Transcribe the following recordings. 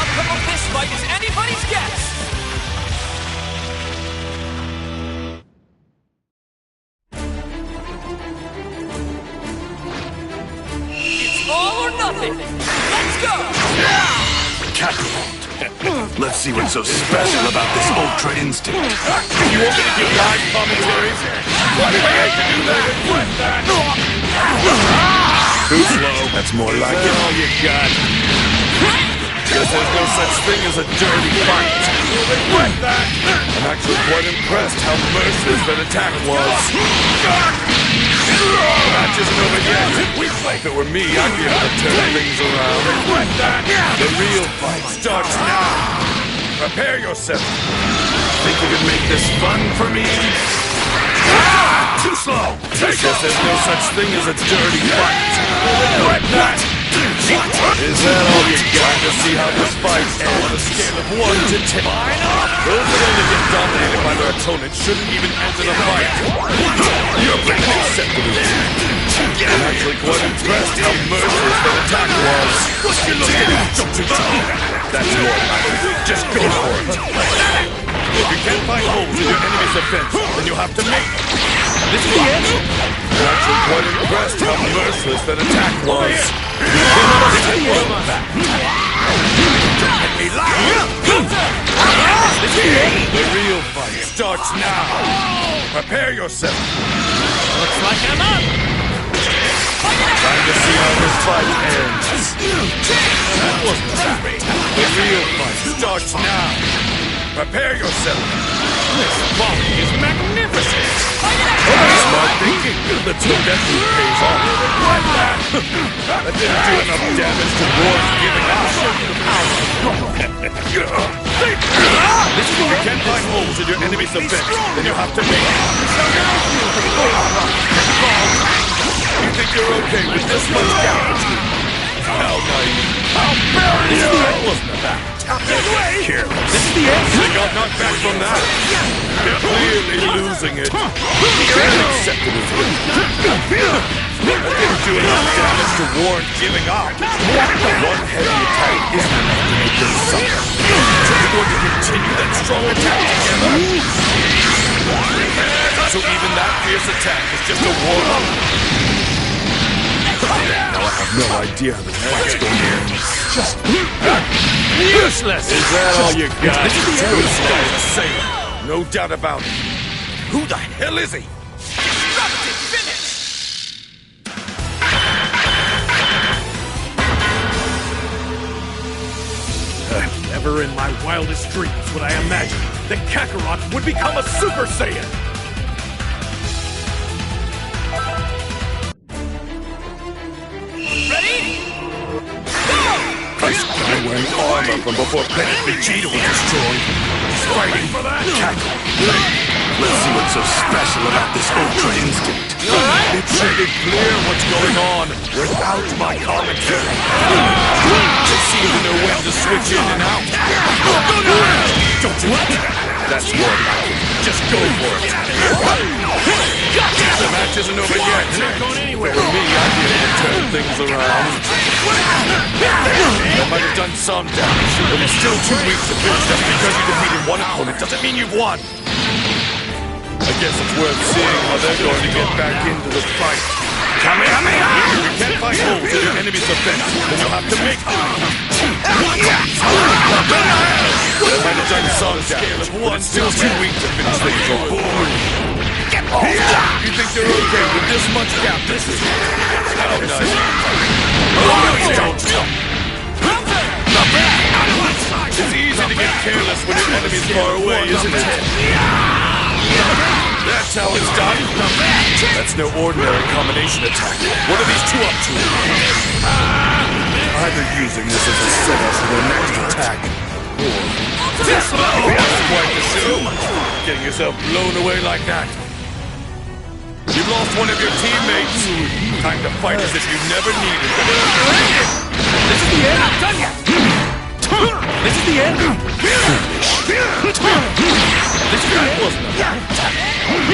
outcome of this fight is anybody's guess! It's all or nothing! Let's go! Kakarot. Let's see what's so special about this Ultra Instinct. You want me to give live commentaries? Why do I hate to do that? Too slow. That's more like That's it. all you got. Guess there's no such thing as a dirty fight. I'm actually quite impressed how merciless that attack was. The match isn't over yet. If it were me, I'd be able to turn things around. The real fight starts now. Prepare yourself. Think you can make this fun for me? Too slow. I guess there's no such thing as a dirty fight. Is that all you got? To see how this fight ends on a scale of 1 to 10. Those that only get dominated by their opponent shouldn't even enter the fight. You're pretty acceptable. I'm actually quite impressed how merciless that attack was. What you looking at? That's your life. Just go for it. If you can't find holes in your enemy's defense, then you'll have to make them. This is the end. I'm actually quite impressed how merciless that attack was. The real fight starts now. Prepare yourself. Looks like I'm up! Time to see how this fight ends. That wasn't bad. The real fight starts now. Prepare yourself. This volley is magnificent. Smart thinking. The two definitely pays off. That didn't do enough damage to warrant giving up. If you can't find holes in your enemy's defense, then you have to make it. You think you're okay with this much damage? How naive. How very that wasn't a match. Careless. This is the end. You got knocked back from that. You're clearly losing it. Unacceptable. That didn't do enough damage to warrant giving up. One heavy attack isn't enough to make them suffer. So we're going to continue that strong attack together. So even that fierce attack is just a warm-up. Now I have no idea how the fight's going to end. Just useless! Is that all you got? This is the assailant. No doubt about it. Who the hell is he? Disrupted finish! Never in my wildest dreams would I imagine that Kakarot would become a Super Saiyan! Ready? This guy wearing armor from before Planet Vegeta was destroyed. He's fighting for that Kakarot. Let's see what's so special about this Ultra Instinct. It should be clear what's going on without my commentary. They seem to know when to switch in and out. Don't do it. That's more like it. Just go for it. The match isn't over yet. If it were me, I'd be able to turn things around. I might have done some damage, but it's still too weak to finish. Just because you defeated one opponent doesn't mean you've won. I guess it's worth seeing how they're going to get back into the fight. Kamehameha! If you can't find holes in your enemy's defense, then you'll have to make them. They might have done some damage, but it's still too weak to finish things off. You think you're okay with this much gap? This is how nice. Don't stop. It's easy to get careless when your enemy's far away, isn't it? That's how it's done. That's no ordinary combination attack. What are these two up to? Either using this as a setup for their next attack, or... That's quite the show. Getting yourself blown away like that. You've lost one of your teammates. Time to fight as if you never needed them. This is the end! Not done yet! This is the end! This guy wasn't a bad attack. If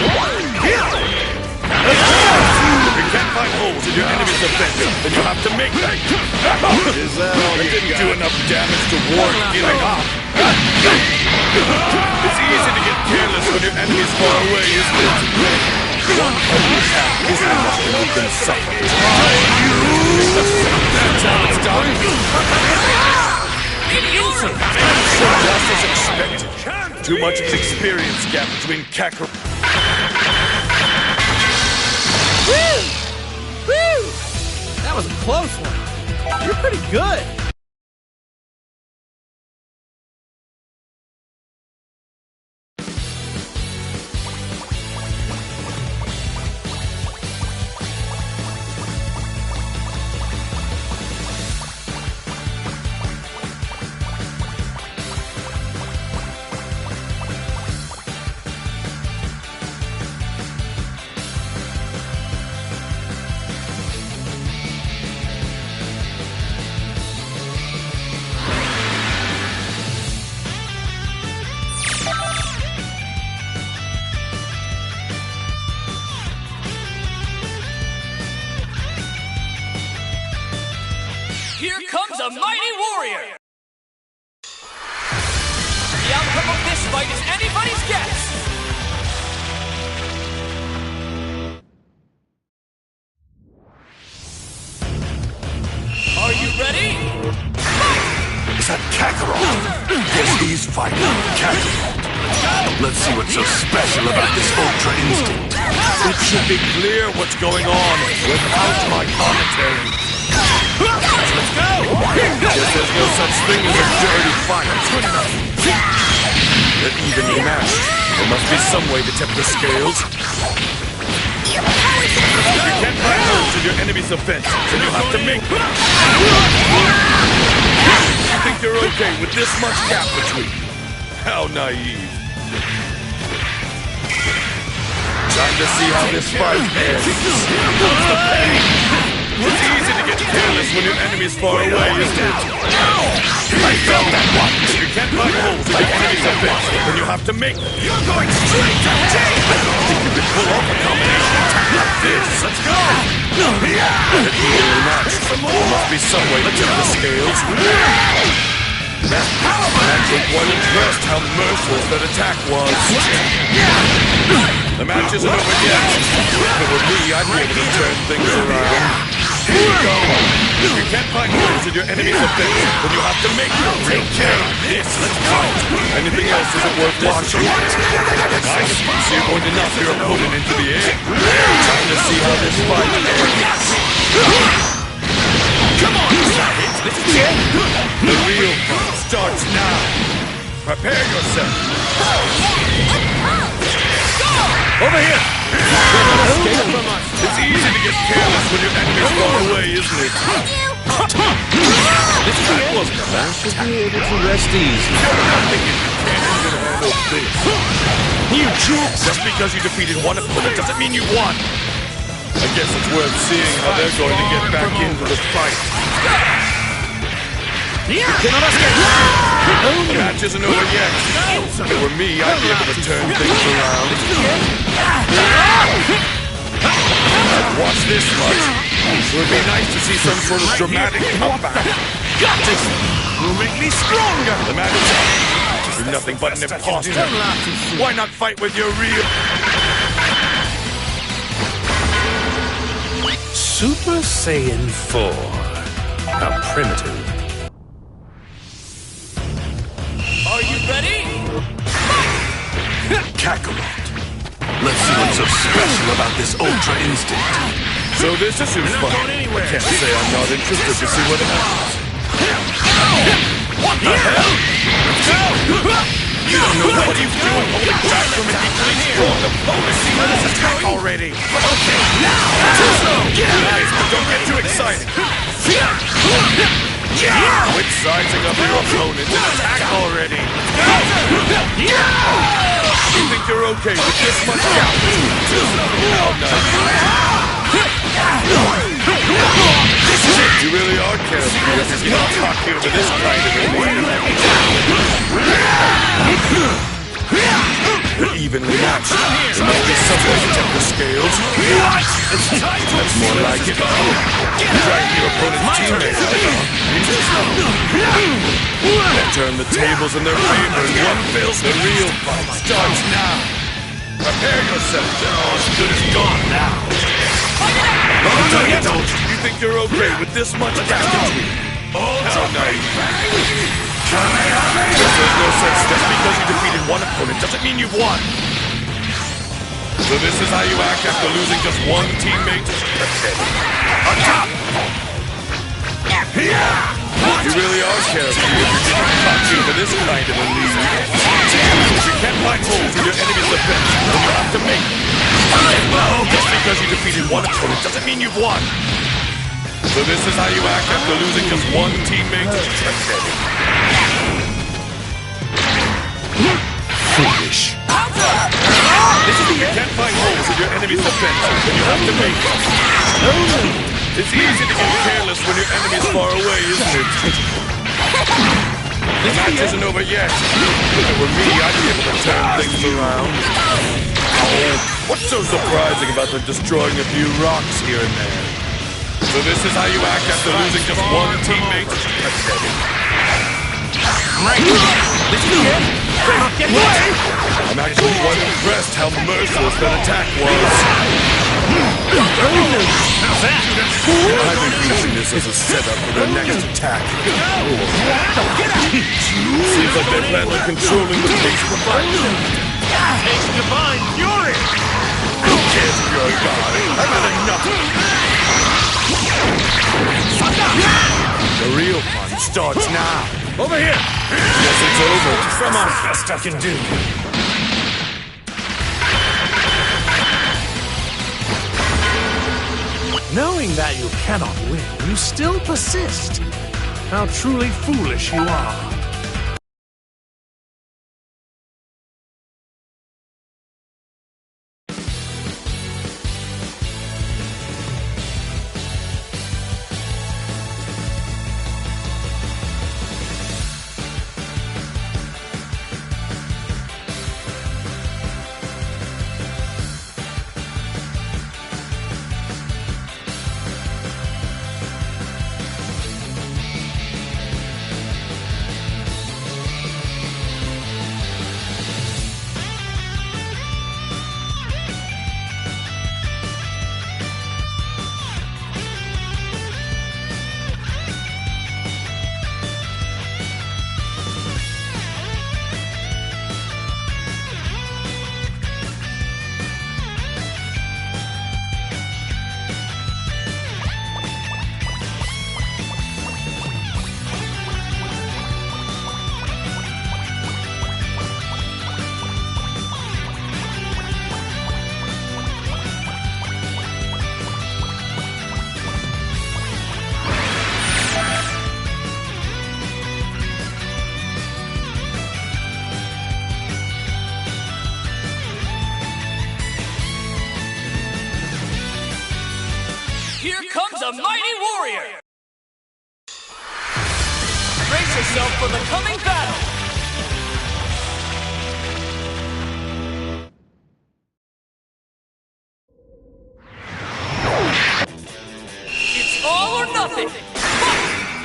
you can't find holes in your enemy's defense, then you'll have to make them. Is that all you didn't do enough damage to reward giving up. It's easy to get careless when your enemy's far away, isn't it? One heavy attack isn't enough to make them suffer. That's how it's done. Just as expected. Too much experience gap between Kakarot. Woo! Woo! That was a close one. You're pretty good. Here comes a mighty warrior! The outcome of this fight is anybody's guess! Are you ready? Is that Kakarot? Yes, he's fighting Kakarot. Let's see what's so special about this Ultra Instinct. It should be clear what's going on without my commentary. Let's go! Guess there's no such thing as a dirty fight. Good enough. They're evenly matched. There must be some way to tip the scales. You can't find holes in your enemy's offense, so you have to make them. You think you're okay with this much gap between you? How naive. Time to see how this fight ends. It's easy to get careless when your enemy's far away, isn't it? I felt that one! If you can't find holes in your enemy's offense, then you have to make them. You're going straight to jail! I don't think you can pull off a combination attack like this. Let's go! They're evenly matched. There must be some way to tip the scales. That took one impressed how merciless that attack was. The match isn't over yet. If it were me, I'd be able to turn things around. Here you go. If you can't find holes in your enemy's offense, then you have to make them. Take care of this. Let's go. Anything else isn't worth watching. Nice. So you're going to knock your opponent into the air. Time to see how this fight ends. Come on, this is it. The real fight starts now. Prepare yourself. Over here! Escape from us. It's easy to get careless when your enemy's far away, isn't it? That wasn't a match. Should be able to rest easy. Nothing you can't even handle this. You jerks! Just because you defeated one opponent doesn't mean you won. I guess it's worth seeing how they're going to get back into the fight. The match isn't over yet. If it were me, I'd be able to turn things around. I've watched this much. It would be nice to see some sort of dramatic comeback. Got this! You'll make me stronger! The match is up. You're nothing but an imposter. Why not fight with your real... Super Saiyan 4. How primitive. Are you ready? Kakarot. Let's see what's so special about this Ultra Instinct. So this is who's fighting. I can't say I'm not interested to see what happens. What the hell? You don't know what he's doing. Holding back from an equally strong opponent. See how this attack already. Okay, now! Guys, don't get too excited. Quit sizing up your opponent and attack already. You think you're okay with this much gap? How nice. You really are careful if you don't talk you into this kind of a They're evenly matched. There must be some way to tip the scales. That's more like it. Drag your opponent's teammate out. Turn the tables in their favor in one fell swoop. The real fight starts now. Prepare yourself. They're all as good as gone now. You think you're okay with this much packaging? Hell naive. There's no sense. Just because you defeated one opponent doesn't mean you've won. So this is how you act after losing just one teammate? On top! You really are careful if you're getting caught into this kind of a lead. If you can't find holes in your enemy's defense, then you have to make them. Just because you defeated one opponent doesn't mean you've won. So this is how you act after losing just one teammate? Foolish. If you can't find holes in your enemy's defense, then you have to make them. It's easy to get careless when your enemy's far away, isn't it? The match isn't over yet. If it were me, I'd be able to turn things around. Oh, what's so surprising about them destroying a few rocks here and there? So this is how you act after losing just one teammate? I'm actually quite impressed how merciless that attack was. I've been using this as a setup for their next attack. Seems like they plan on controlling the pace of the fight. Takes divine fury! Who cares if you're a god? I've had enough. The real fun starts now. Over here! Yes, it's over. From us, best I can do. Knowing that you cannot win, you still persist. How truly foolish you are. Here comes a mighty warrior! Brace yourself for the coming battle! It's all or nothing!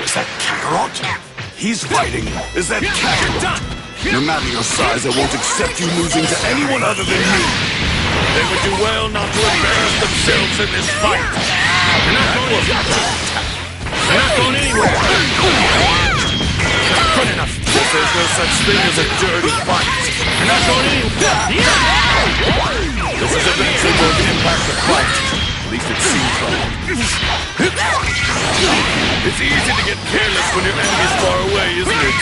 Is that Kakarot? He's fighting. Is that Kakarot? No matter your size, I won't accept you losing to anyone other than me. They would do well not to embarrass themselves in this fight. You're not going anywhere. Good enough. There's no such thing as a dirty fight. You're not going anywhere. This is eventually going to impact the fight. At least it seems like. It's easy to get careless when your enemy's far away, isn't it?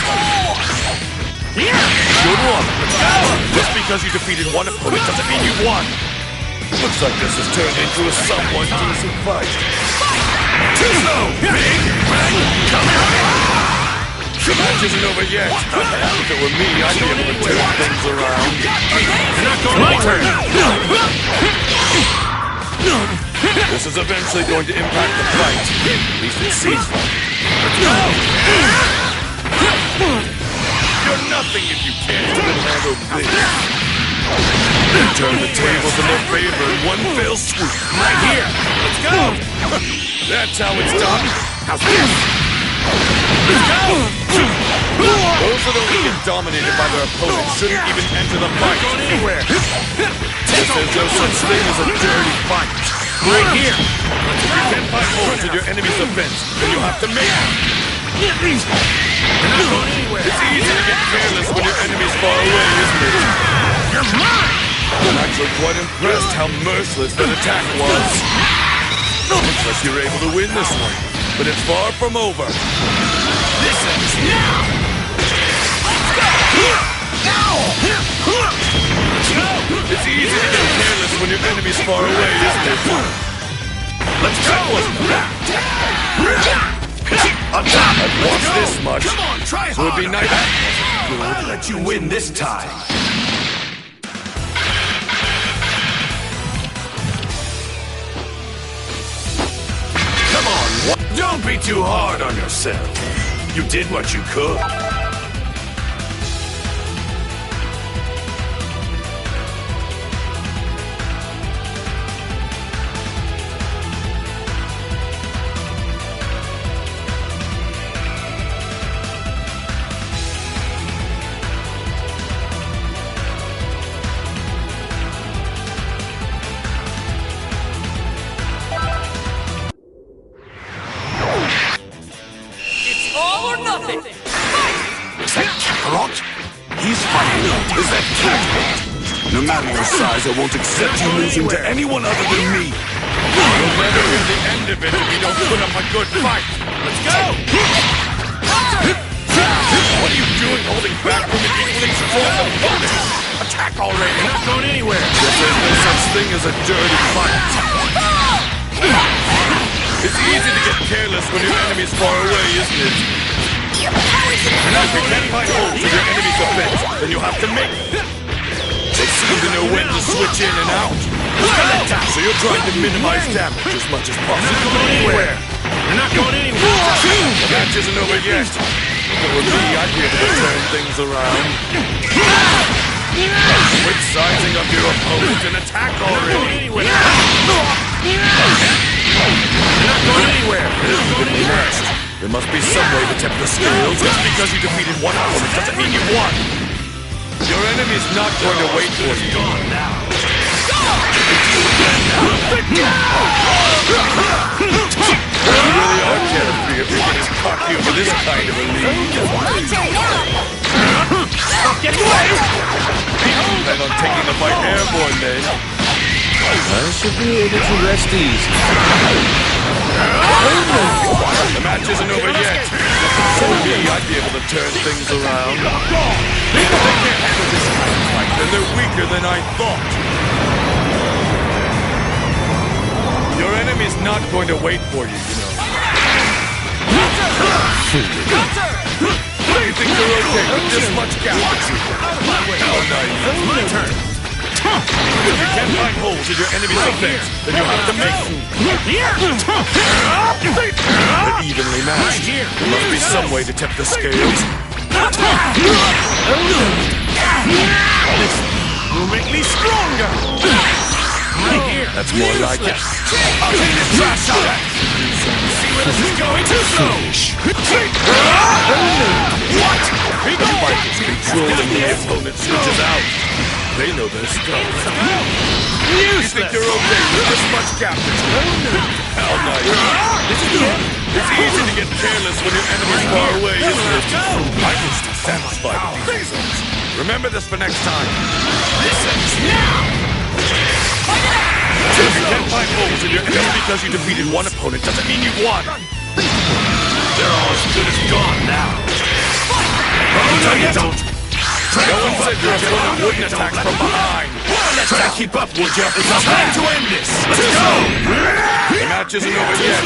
Good one. Let's go. Just because you defeated one opponent doesn't mean you've won. Looks like this has turned into a somewhat decent fight. Too slow! Big Bang! The match isn't over yet. If it were me, I'd be able to turn things around. You're not going my turn. This is eventually going to impact the fight. At least it seems like. You're nothing if you can't even handle this. turn the tables in their favor in one fell swoop. Right here. Let's go. That's how it's done. How's this? Let's go. Those that only get dominated by their opponents shouldn't even enter the fight. Not going anywhere. This is no such thing as a dirty fight. Right here. If you can't find holes in your enemy's defense, then you have to make them. You're not going anywhere. It's easy to get careless when your enemy's far away, isn't it? You're mine! I'm actually quite impressed how merciless that attack was. Looks like you're able to win this one, but it's far from over. This ends now! It's easy to get careless when your enemy's far away, isn't it? Let's go! I've watched this much. Come on, try So it'd be nice. I'll let you win this time. Come on, don't be too hard on yourself. You did what you could. Nothing. Is that Kakarot? He's fighting. Is that Kakarot? No matter your size, I won't accept you losing to anyone other than me. You'll never hear the end of it if you don't put up a good fight. Let's go! What are you doing holding back from an equally strong opponent? Attack already! You're not going anywhere. There's no such thing as a dirty fight. It's easy to get careless when your enemy's far away, isn't it? And if you can't find holes in your enemy's defense, then you'll have to make them. They seem to know when to switch in and out. So you're trying to minimize damage as much as possible. You're not going anywhere. You're not going anywhere. The match isn't over yet. If it were me, I'd be able to turn things around. Quit sizing up your opponent and attack already. You're not going anywhere. Next. There must be some way to tip the scales. Just because you defeated one opponent doesn't mean you won. Your enemy's not going to wait for you. Gone now. You really are carefree if you're getting cocky over this kind of a lead. Get away! Plan on taking the fight airborne then. I should be able to rest easy. The match isn't over yet. So me, I'd be able to turn things around. They can't handle this kind of fight, and they're weaker than I thought. Your enemy's not going to wait for you, you know. You think they're okay with this much gap between you? How naive. My turn. If you can't find holes in your enemy's defense, then you'll have to make them. They're evenly matched. There must be some way to tip the scales. This will make me stronger. Right here. That's more like it. I'll take this trash out of it. See where this is going too slow. What? The fight is controlling the opponent switches out. They know their stuff. You think you're okay with this much gap between you? How nice. It's easy to get careless when your enemy's far away, isn't it? I'm just satisfied with these results. Remember this for next time. This ends now. If you can't find holes in your enemy just because you defeated one opponent doesn't mean you've won. They're all as good as gone now. No, you don't. No one said your opponent wouldn't attack from behind. Try to keep up, would you? It's time to end this. Let's go. The match isn't over yet.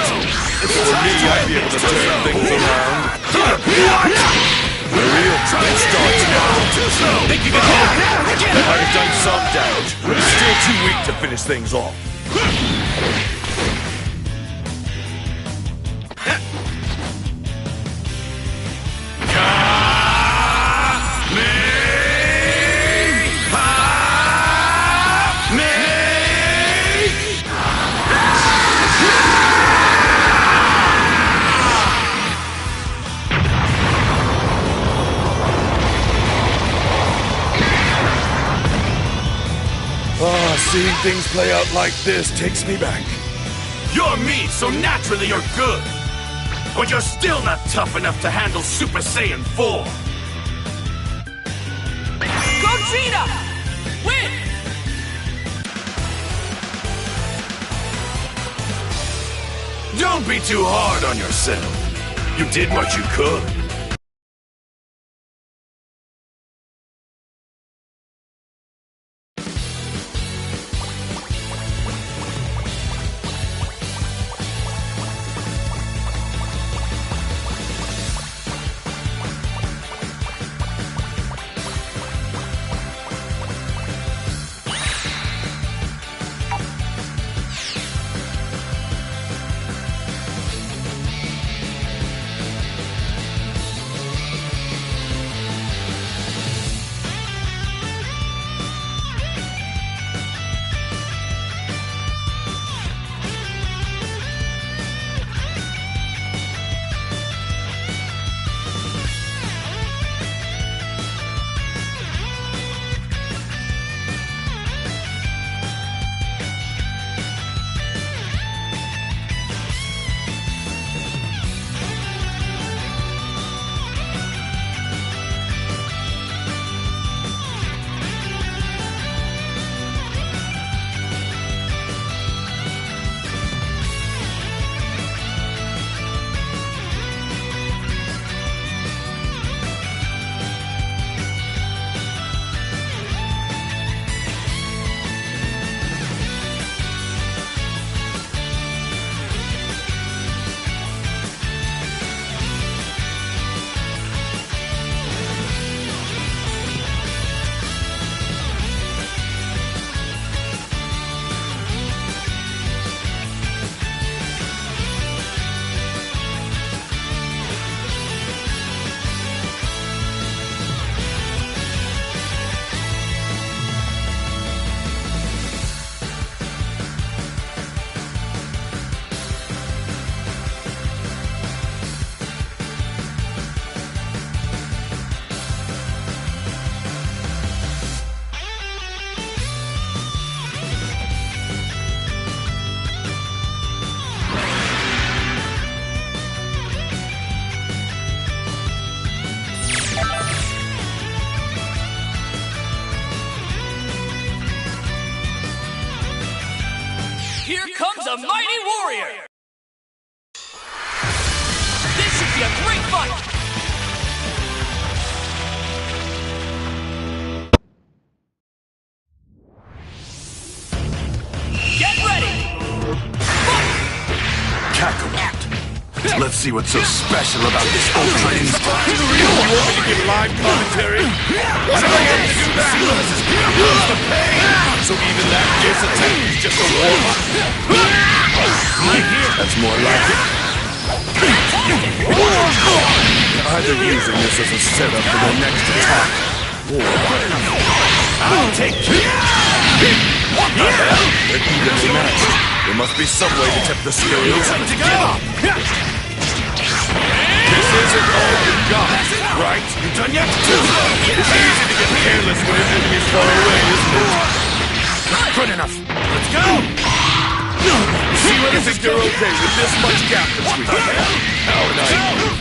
If it were me, I'd be able to turn things around. The real fight starts now. Think you can hold it? That might have done some damage, but it's still too weak to finish things off. Seeing things play out like this takes me back. You're me, so naturally you're good. But you're still not tough enough to handle Super Saiyan 4. Gogeta! Win! Don't be too hard on yourself. You did what you could. Here comes a mighty warrior! This should be a great fight! Get ready! Kakarot. Let's see what's so special about this Ultra Instinct. You want me to give live commentary? Why do I get to do that? Feels the pain. So even that fierce attack is just a warm-up. That's more like it. Either using this as a setup for their next attack, or I'll take you. What the hell? They're evenly matched. There must be some way to tip the scales. To get up. This isn't all you've got, right? You done yet? It's easy to get careless when an enemy's far away, isn't it? Good enough. Let's go! See what is it you're okay with this much gap between us? How naive.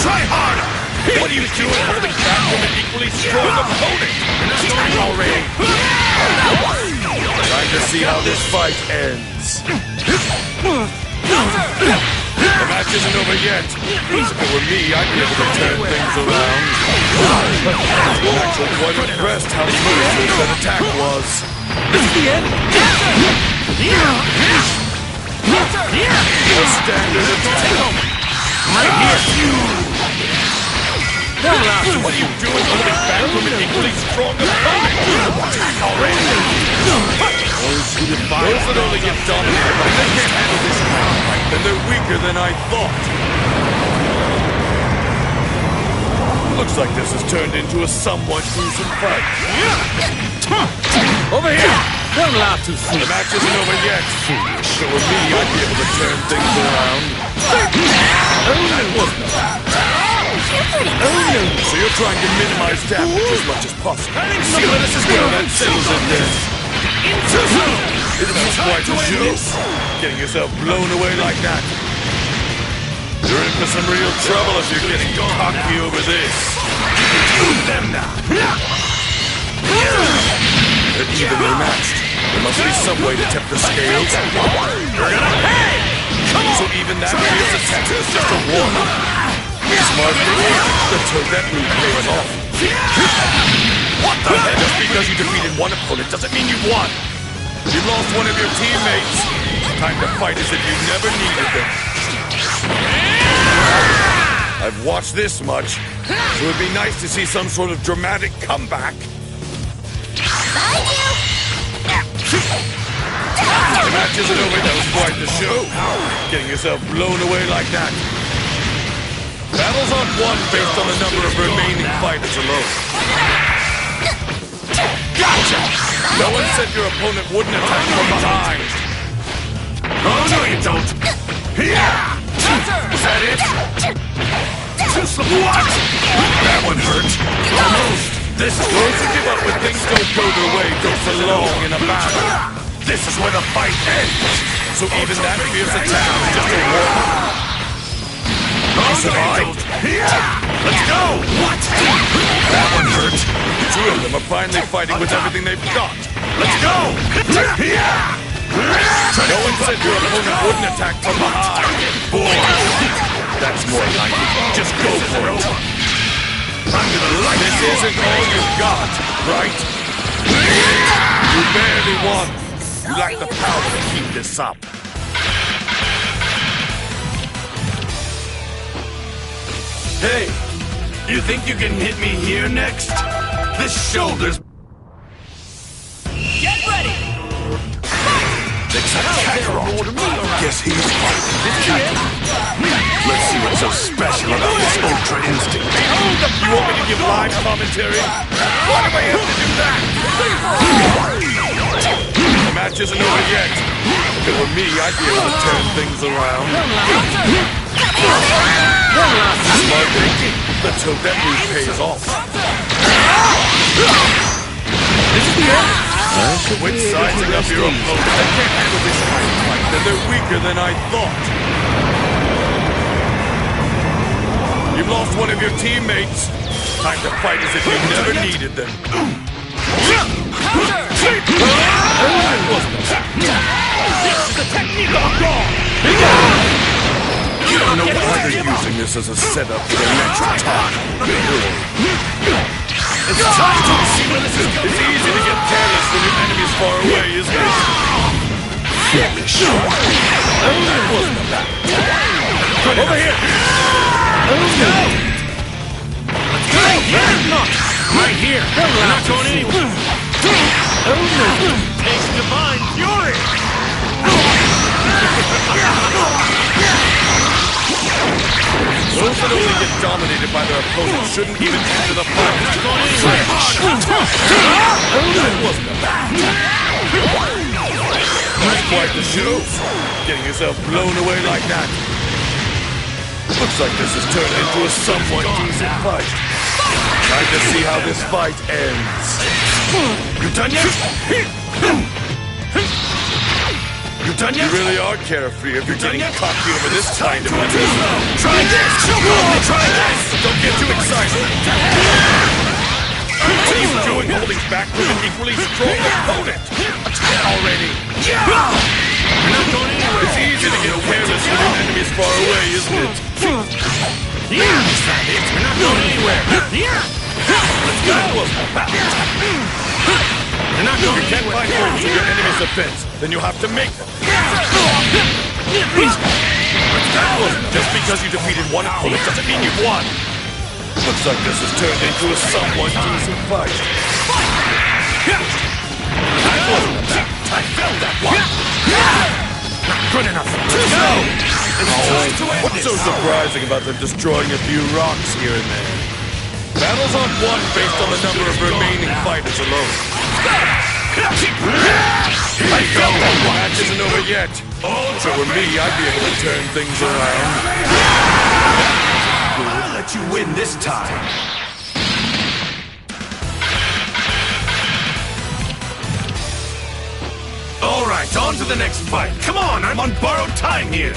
Try harder. What are you doing holding back from an equally strong opponent? Stop already! Time to see how this fight ends. The match isn't over yet. If it were me, I'd be able to turn things around. I'm actually quite impressed how smooth that attack was. This is the end? A standard attack. Right here. What are you doing holding back from an equally strong opponent? Attack already! Those that only get dominated by they can't handle this ground fight, then they're weaker than I thought. Looks like this has turned into a somewhat gruesome fight. Over here! Don't laugh too soon. The match isn't over yet. If it were me, I'd be able to turn things around. That wasn't bad. You're pretty So you're trying to minimize damage as much as possible. I think some of this is well, that settles it then. It was quite a show. Getting yourself blown away like that. You're in for some real trouble if you're getting cocky over this. Them now. They're evenly matched. There must be some way to tip the scales. You're gonna pay! So even that fierce attack is just a warm-up. Smart move. The Toadette move pays off. What the heck? Just because you defeated one opponent doesn't mean you've won. You lost one of your teammates. Time to fight as if you never needed them. I've watched this much, so it'd be nice to see some sort of dramatic comeback. The match isn't over. That was quite the show. Getting yourself blown away like that. Battles aren't won based on the number of remaining fighters alone. Gotcha! No one said your opponent wouldn't attack from behind. Oh, no you don't. Yeah! Is that it? What? That one hurt. Almost. Those who give up when things don't go their way don't belong in a battle. This is where the fight ends. So even that fierce attack is just a warm-up. Survived. Let's go! What? That one hurt. Two of them are finally fighting with everything they've got. Let's go! No one said your opponent wouldn't attack from behind. Boy, that's more like it. Just go for it. Under the light. This isn't all you've got, right? You barely won. You lack the power to keep this up. Hey, you think you can hit me here next? This shoulder's... Get ready! It's a Kakarot. Guess he's fighting. Let's see what's so special about this Ultra Instinct. You want me to give live commentary? Why do I have to do that? The match isn't over yet. If it were me, I'd be able to turn things around. Smart thinking. Let's hope that move pays off. This is the end. Quit sizing up your opponent. They can't handle this kind of fight. They're weaker than I thought. You've lost one of your teammates. Time to fight as if you never needed them. That wasn't a... This is the technique of God! You don't know why they're using this as a setup for their next attack. It's time to see where this is going. It's easy to get careless when your enemy's far away, isn't it? Finish. That wasn't a bad. Over here! Let's go! Let's go! Not right here! We're not going anywhere! Takes divine fury! Those that only get dominated by their opponents shouldn't even enter the fight. That wasn't a bad. That's quite the show. Getting yourself blown away like that. Looks like this has turned into a somewhat decent fight. Time to see how this fight ends. You done yet? You done yet? You really are carefree if you're getting cocky over this kind of matter. Try this! Try this! Don't get too excited! What are you doing holding back from an equally strong opponent? Attack already! You're not going anywhere! It's easy to get careless when your enemy's far away, isn't it? We're not going anywhere! Let's go! You're not going you can't find holes in your enemy's defense, then you'll have to make them. Just because you defeated one opponent doesn't mean you've won. Looks like this has turned into a somewhat decent fight. I felt that one. Not good enough. Let's go. What's so surprising about them destroying a few rocks here and there? Battles aren't won based on the number of remaining fighters alone. I felt that one. Match isn't over yet. If it were me, I'd be able to turn things around. We'll let you win this time. On to the next fight. Come on, I'm on borrowed time here.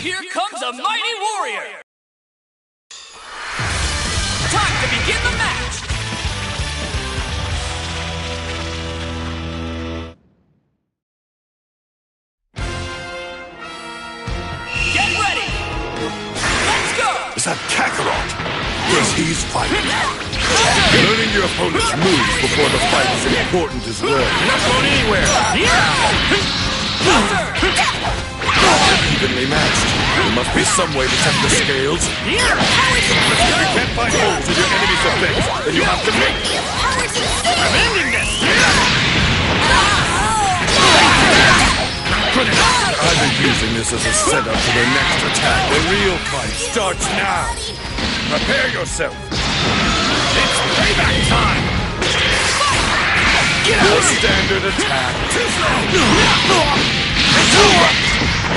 Here comes a mighty warrior! Time to begin the match! Get ready! Let's go! Is that Kakarot? Yes, he's fighting. Learning your opponent's moves before the fight is important as well. You're not going anywhere. Evenly matched. There must be some way to tip the scales. If you can't find holes in your enemy's defense, then you have to make them. I'm ending this. I've been using this as a setup for the next attack. The real fight starts now. Prepare yourself. It's payback time. The standard attack.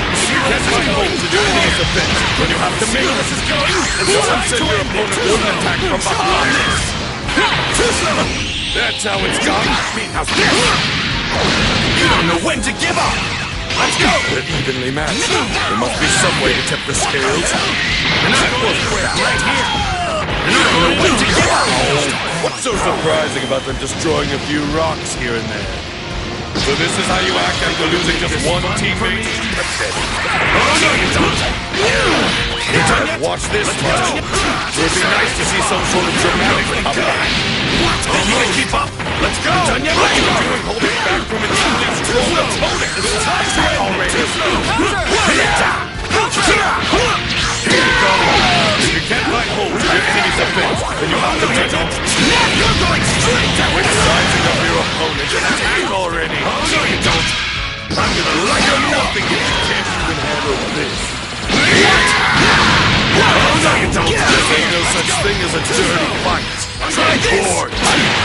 If you can't find holes in your enemy's defense, then you have to make them. Don't send your opponent with an attack from behind. That's how it's done. You don't know when to give up. Let's go. They're evenly matched. There must be some way to tip the scales. Right here. You don't know when to give up. What's so surprising about them destroying a few rocks here and there? So this is how you act after losing just one teammate? Oh, no, you don't. I've watched this much. It would be nice to see some sort of dramatic comeback. Oh, you can keep up. Let's go. What are you doing holding back from an equally strong opponent? It's time to end already. Here you go. If you can't find holes in your enemy's defense, then you have to take them. You're going straight down. Quit sizing up your opponent and attack already. Oh, no, you don't. I'm gonna light You're you up. nothing if you can't even handle this. Oh, no, you don't. There ain't no such thing as a dirty fight. Try this.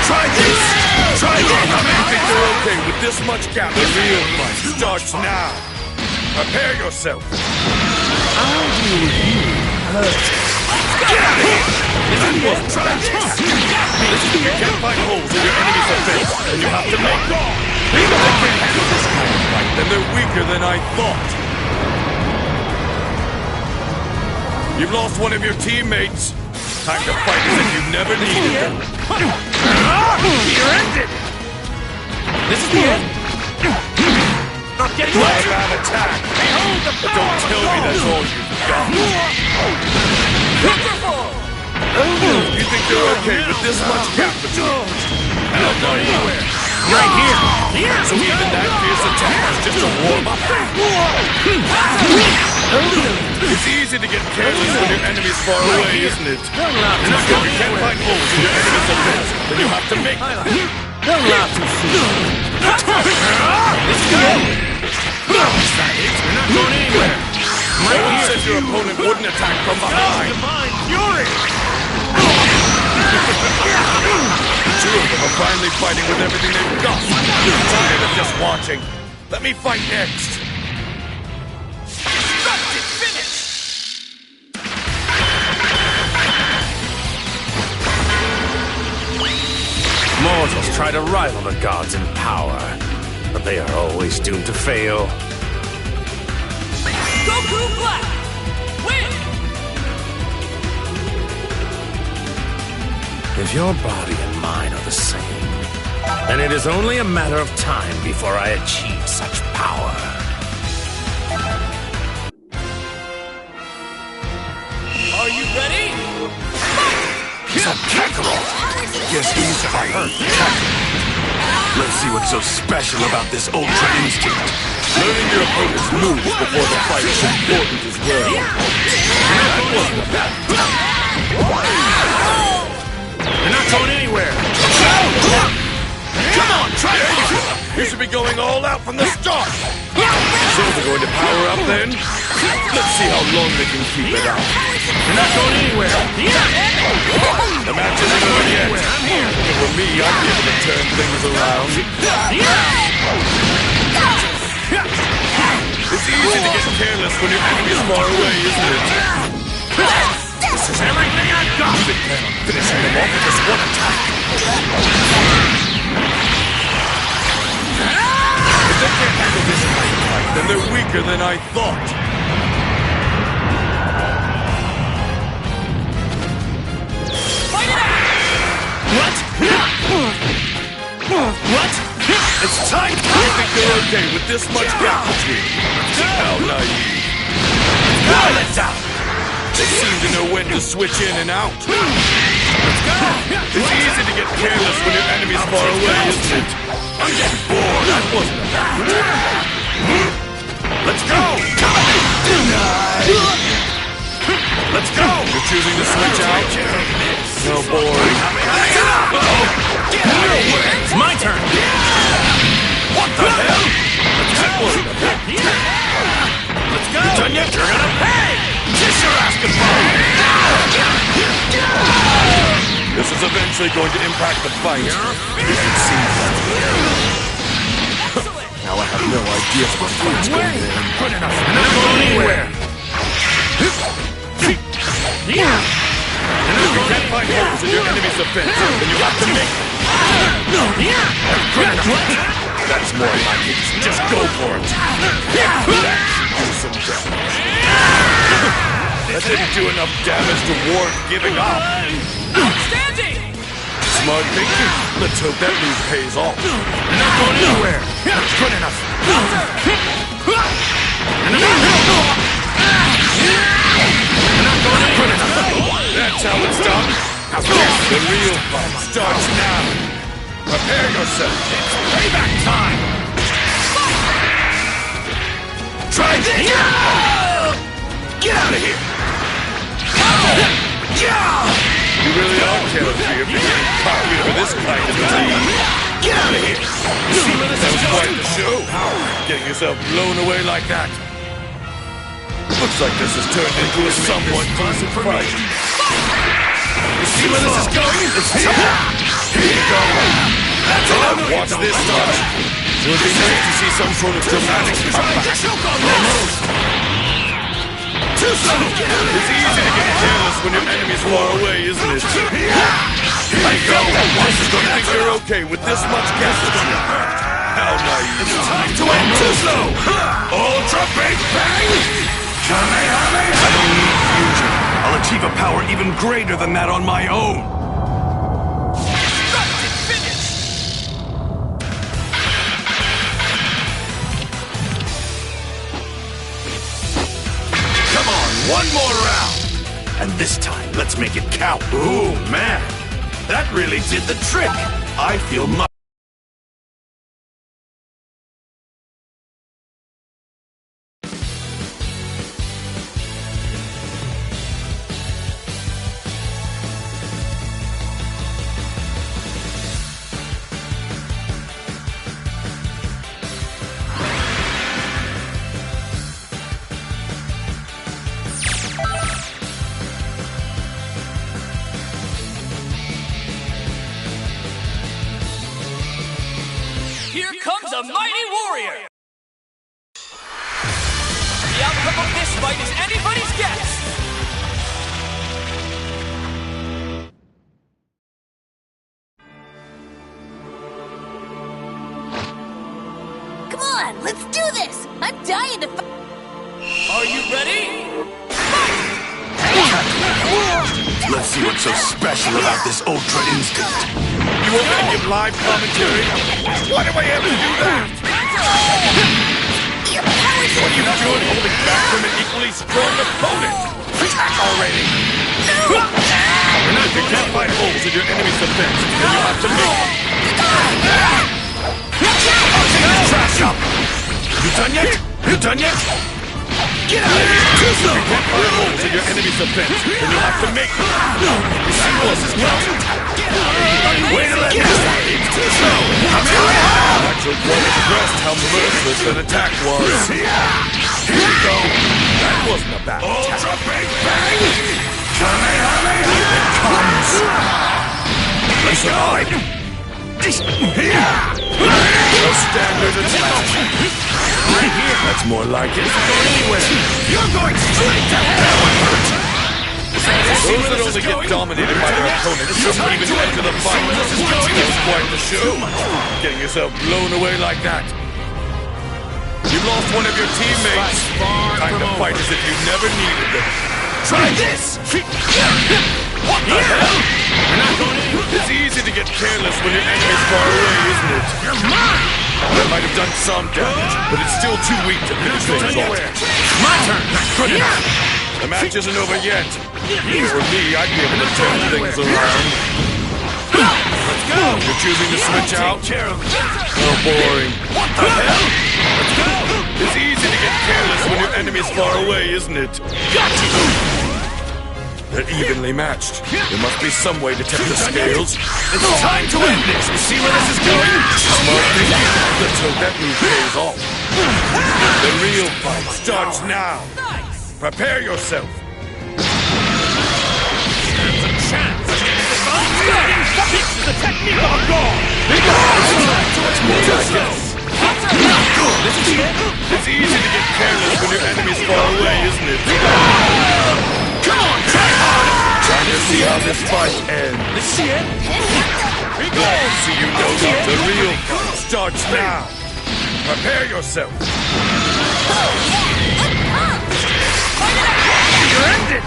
Try this. Try this. I think you're okay with this much gap. The real fight starts now. Prepare yourself. Get out of here. Try this. If you can't find holes in your enemy's defense, then you have to make them. If they can't handle this kind of fight, then they're weaker than I thought. You've lost one of your teammates. Time to fight as if you never needed them. You're ended. This is the end. Not getting away. Bad attack. But don't tell me that's all you've got. You think you're okay with this much gap between us? Not going anywhere. Right here. So even that fierce attack is just a warm-up. It's easy to get careless when your enemy's far away, isn't it? If you can't find holes in your enemy's defense, then you have to make them. Don't laugh too soon. Let's go. You're not going anywhere. No one said your opponent wouldn't attack from behind. Divine fury. The two of them are finally fighting with everything they've got. I'm tired of just watching. Let me fight next. Destructive finish! Mortals try to rival the gods in power, but they are always doomed to fail. Goku Black! Win! If your body and mine are the same, then it is only a matter of time before I achieve such power. you ready? Is that Kakarot? Guess he's fighting Kakarot. Let's see what's so special about this Ultra Instinct. Learning your opponent's moves before the fight is important as well. You're not going anywhere. Come on, try it! You should be going all out from the start! So they're going to power up then? Let's see how long they can keep it up. You're not going anywhere. The match isn't over yet. I'm here. If it were me, I'd be able to turn things around. It's easy to get careless when your enemy's far away, isn't it? This is everything I've got. They plan on finishing them off with this one attack. If they can't handle this kind of fight, then they're weaker than I thought. Fight it out! What? What? It's time! I think they're okay with this much gap between them. How naive. Let's out. They seem to know when to switch in and out. It's easy to get careless when your enemy's far away, isn't it? I'm getting bored. That wasn't a bad attack. Let's go! Let's go! You're choosing to switch out? No, boring. It's my turn. What the hell? That wasn't a bad attack. Let's go. You done yet? You're gonna pay! Kiss your ass goodbye. This is eventually going to impact the fight. You can see that. Now I have no idea what the fight's going to end. Good enough. You're not going anywhere. If you can't find holes in your enemy's defense, then you have to make them. Good enough. That's more like it. Just go for it. That should do some damage. That didn't do enough damage to warrant giving up. Outstanding! Smart thinking. Let's hope that move pays off. You're not going anywhere. Good enough. That's how it's done. The real fight starts now. Prepare yourself. It's payback time. Try this! Get out of here! You really are carefree if you're getting copied for this kind of thing. Get out of here! That was quite the show. Getting yourself blown away like that. Looks like this has turned into a somewhat decent fight. You see where this is going? It's Here you go. That's all. Watch this touch. It would be nice to see some sort of dramatic comeback. Too slow! It's easy to get careless when your enemy's far away, isn't it? I go! This is going to Think you're okay with this much gas? How naive. It's time to end! Too slow! Ultra Big Bang! Kamehameha! I don't need fusion. I'll achieve a power even greater than that on my own. Come on, one more round! And this time, let's make it count. Ooh, man! That really did the trick! I feel much... Here comes a mighty warrior! The outcome of this fight is anybody's guess! Come on, let's do this! I'm dying to Are you ready? Let's see what's so special about this Ultra Instinct. You want me to give live commentary? Why do I ever do that? What are you doing holding back from an equally strong opponent? attack already! If you can't find holes in your enemy's defense, then you have to make them. Trash up! You done yet? You done yet? Get out of here! Too slow! If you can't find holes in your enemy's defense, then you have to make them. You see what else is coming? Way to let this one! Too slow! Actually quite impressed how merciless that attack was. Here we go! That wasn't a bad attack. Ultra Big Bang! Kamehameha! Here it comes! Let's go! A standard attack. Right here! That's more like it. Anywhere! You're going straight to hell! That one hurt! Those that only get dominated by their opponents shouldn't even enter the fight. That was quite the show. Getting yourself blown away like that. You've lost one of your teammates. Time to fight as if you never needed them. Try this! What the hell? It's easy to get careless when your enemy's far away, isn't it? You're mine! That might have done some damage, but it's still too weak to finish things off. My turn! Not good enough! The match isn't over yet. For me, I'd be able to turn things around. Let's go! You're choosing to switch out? Take care of it! How boring. What the hell? Let's go! It's easy to get careless when your enemy's far away, isn't it? Got you! They're evenly matched. There must be some way to tip the scales. It's time to end this! You see where this is going? Smart thinking. Let's hope that move pays off. The real fight starts now. Prepare yourself. There's a chance! This is the technique of God! That's more like it. This is it! It's easy to get careless when your enemy's far away, isn't it? Come on, try harder! Trying to see how this fight ends. This is it! Glad to see you know that the real fight starts now. Prepare yourself. You're ended!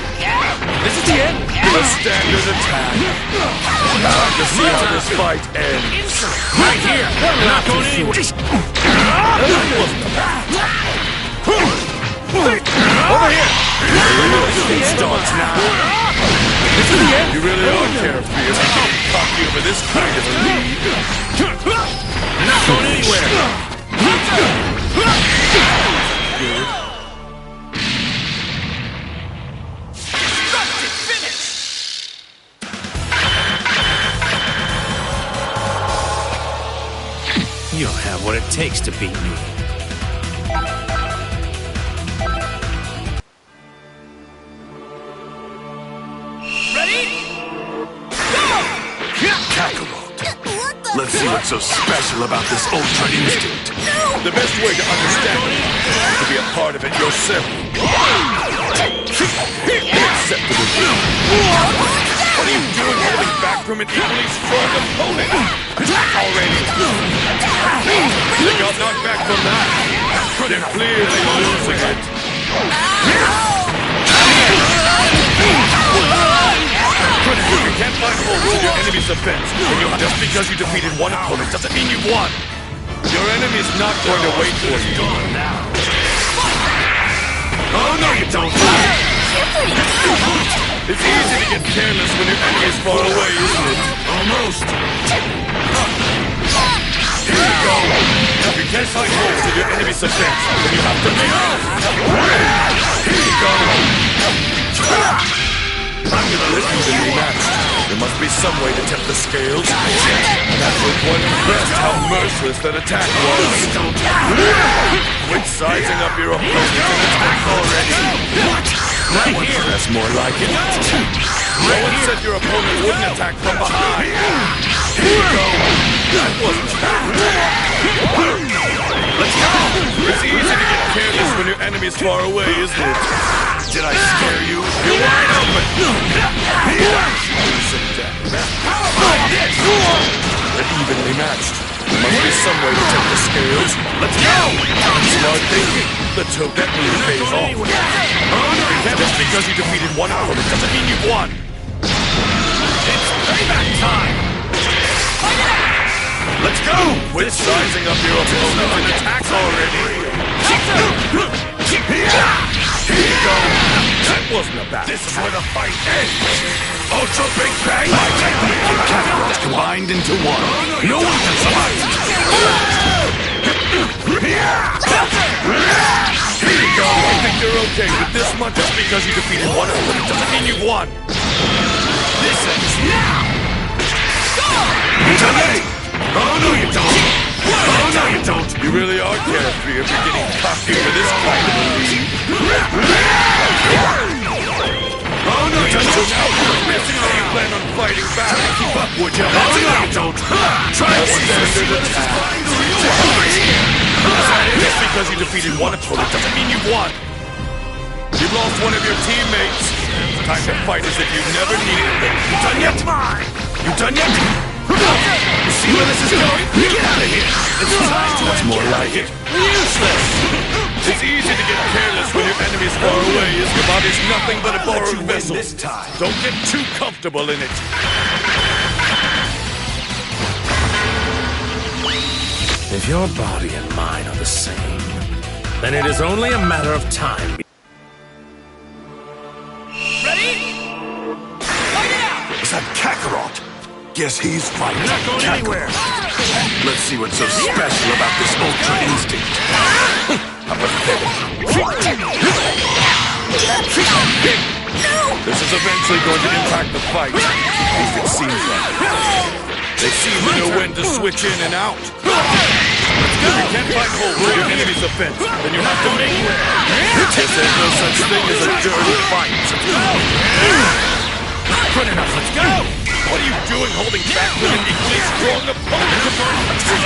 This is the end! A standard attack. Time to see how this fight ends. Right here! We're not going anywhere! Over here! It starts now. This is the end! You really are carefree if you can cocky over this kind of a lead. We're not going anywhere! You'll have what it takes to beat me. Kakarot. What the? Let's see what's so special about this Ultra Instinct. The best way to understand it is to be a part of it yourself. Accept the defeat. What are you doing holding back from an equally strong opponent? Attack already! They got knocked back from that. They're clearly losing it. If you can't find holes in your enemy's defense, then just because you defeated one opponent doesn't mean you won. Your enemy's not going to wait for you. Oh, no, you don't! It's easy to get careless when your enemy is far away, isn't it? Almost! Here you go! If you can't find holes in your enemy's defense, then you have to make them. Here you go! I'm gonna let you be matched. There must be some way to tip the scales. That's what one impressed how merciless that attack was. Quit sizing up your opponent and attack already. That one, that's more like it. No one said your opponent wouldn't attack from behind. Here you go. That wasn't bad. Let's go. It's easy to get careless when your enemy's far away, isn't it? Did I scare you? You're wide open. They're evenly matched. There must be some way to tip the scales. Let's go. Smart thinking. Let's hope that move pays off. Just because you defeated one opponent doesn't mean you've won. It's payback time! Let's go! Quit sizing up your opponent and attack already! Here you go! That wasn't a bad. This is where the fight ends! Ultra Big Bang! My technique and Kakarot combined into one. No one can survive! Here you go! I think you're okay with this much. Just because you defeated one opponent doesn't mean you've won. This ends now! Today! Oh, no you don't! Oh, no you don't! You really are carefree if you're getting cocky for this kind of a lead. Oh, no you don't! How you plan on fighting back? Keep up, would you? Oh, no you don't! Try A one standard attack. Just because you defeated one opponent doesn't mean you've won. You've lost one of your teammates. Time to fight as if you never needed them. You done yet? You done yet? You see where this is going? Get out of here! It's time to That's more like it. Useless! It's easy to get careless when your enemy's far away, as your body's nothing but a borrowed vessel. this time. Don't get too comfortable in it. If your body and mine are the same, then it is only a matter of time. Ready? Fight it out! Is that Kakarot? Guess he's fighting. You're not going anywhere. Let's see what's so special about this Ultra Instinct. This is eventually going to impact the fight. At least it seems like. They seem to know when to switch in and out. If you can't find holes in your enemy's offense, then you have to make one. There's no such thing as a dirty fight. Good enough, let's go! What are you doing holding back with an equally strong opponent?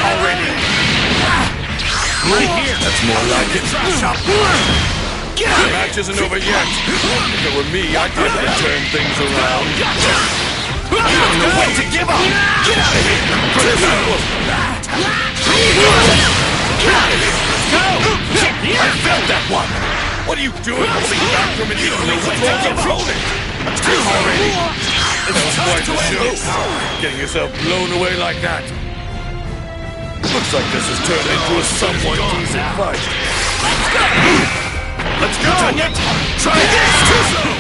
Already. Right here. That's more like it. The match isn't over yet. If it were me, I'd be able to turn things around. No way to give up! Get out of here! I felt that one! What are you doing holding back from an equally strong opponent? Already. That's quite a show. Getting yourself blown away like that. Looks like this has turned into a somewhat decent fight. Let's go! Try this!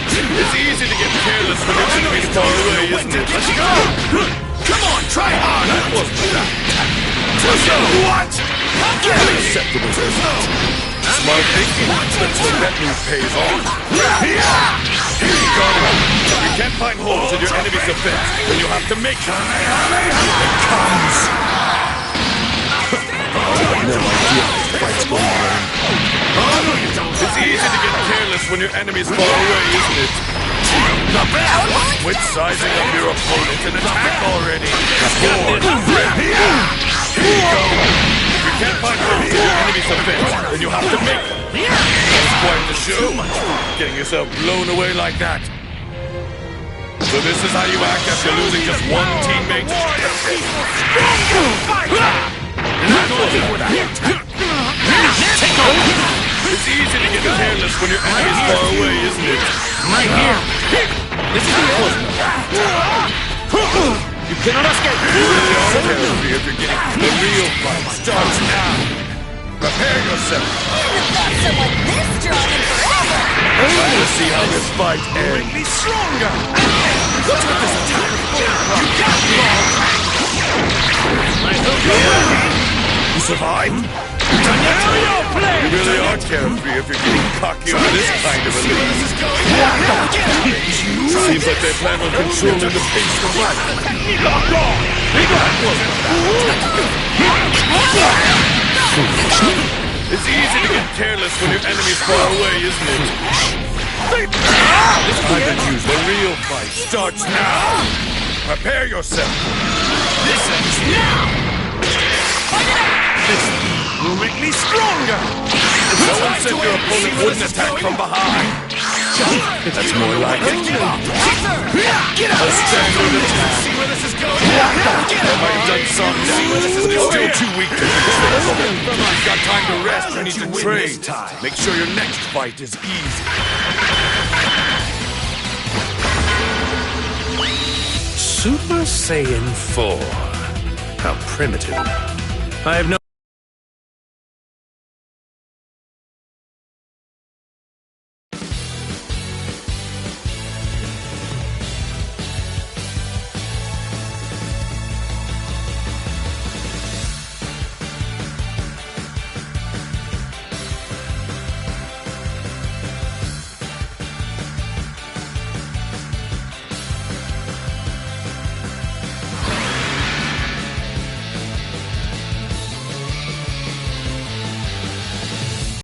It's easy to get careless when your enemy's far away, isn't it? Let's go! Come on, try harder! That wasn't that. What? Unacceptable. Smart thinking. Let's hope that move pays off. Here you go. If you can't find holes in your enemy's defense, then you'll have to make them. It comes. No idea how this fight's going on. Oh, no, you don't! It's easy to get careless when your enemy's far away, isn't it? Not bad! Quit sizing up your opponent and attack already. Here you go! If you can't find holes in your enemy's defense, then you'll have to make them. That's quite the show. Getting yourself blown away like that. So this is how you act after losing just one teammate? It's easy to get careless when your enemy's far away, isn't it? Right here. This is close. You cannot escape. You really are carefree if you're getting the real fight starts now. Prepare yourself. Not someone this strong in forever! Time to see how this fight ends. Make me stronger! What's with this attack? You got me! You survived? You really are carefree if you're getting cocky over this kind of a lead. Seems like they plan on controlling the pace of life. It's easy to get careless when your enemy's far away, isn't it? This time to choose the real fight starts now. Prepare yourself. This ends now! This will make me stronger! No one said your opponent wouldn't attack from behind. That's more like it. Get out! Get out! A standard attack. See where this is going? They might have done some damage. It's still too weak to control. You've got time to rest. You need to train. Make sure your next fight is easy. Super Saiyan 4. How primitive. I have no